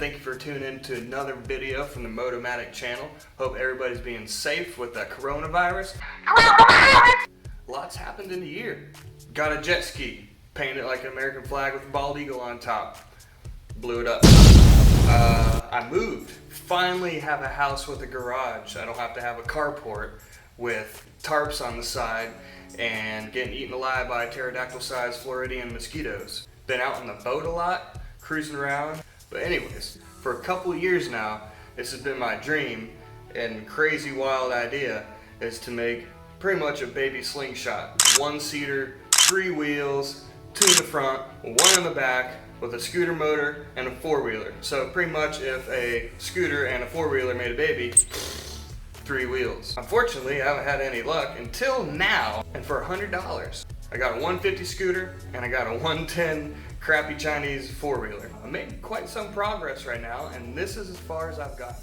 thank you for tuning in to another video from the Motomatic channel. Hope everybody's being safe with the coronavirus. Lots happened in the year. Got a jet ski, painted like an American flag with a bald eagle on top. Blew it up. I moved. Finally have a house with a garage. I don't have to have a carport with tarps on the side and getting eaten alive by pterodactyl-sized Floridian mosquitoes. Been out on the boat a lot, cruising around. But anyways, for a couple of years now, this has been my dream and crazy wild idea is to make pretty much a baby slingshot. One-seater, 3 wheels, 2 in the front, 1 in the back, with a scooter motor and a 4-wheeler. So pretty much if a scooter and a 4-wheeler made a baby, 3 wheels. Unfortunately, I haven't had any luck until now, and for $100. I got a 150 scooter and I got a 110 crappy Chinese 4-wheeler. I'm making quite some progress right now, and this is as far as I've gotten.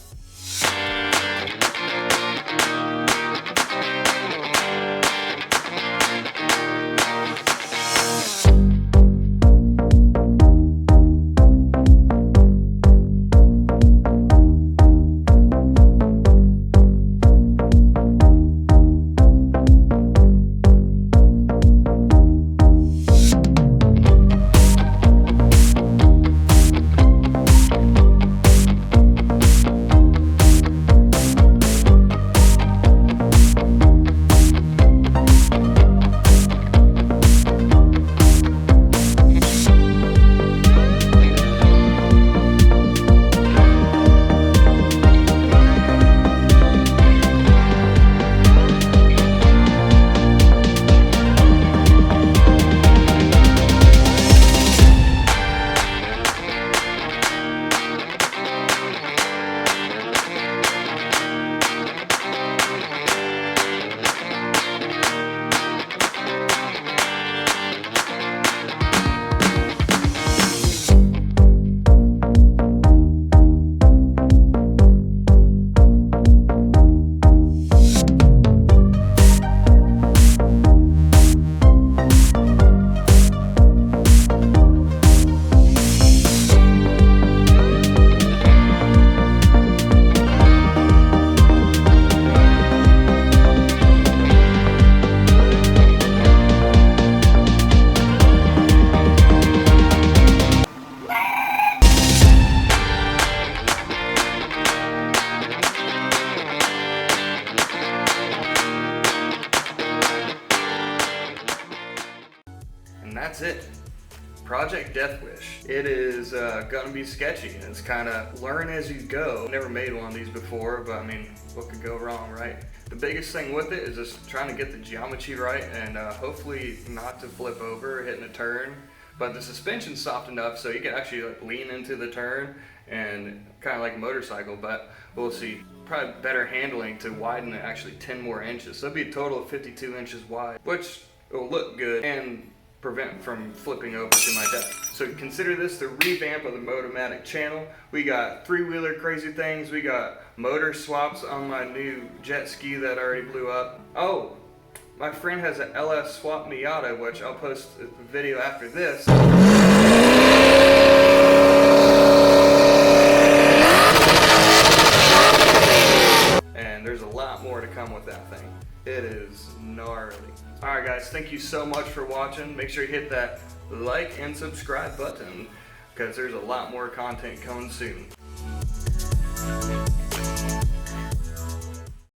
And that's it. Project Death Wish. It is gonna be sketchy, and it's kind of learn as you go. Never made one of these before, but I mean, what could go wrong, right? The biggest thing with it is just trying to get the geometry right and hopefully not to flip over hitting a turn. But the suspension's soft enough so you can actually like lean into the turn and kind of like a motorcycle, but we'll see. Probably better handling to widen it actually 10 more inches. So it'll be a total of 52 inches wide, which will look good and prevent from flipping over to my deck. So consider this the revamp of the Motomatic channel. We got 3-wheeler crazy things. We got motor swaps on my new jet ski that already blew up. Oh, my friend has an LS swap Miata, which I'll post a video after this. And there's a lot more to come with that thing. It is gnarly. Alright guys, thank you so much for watching. Make sure you hit that like and subscribe button because there's a lot more content coming soon.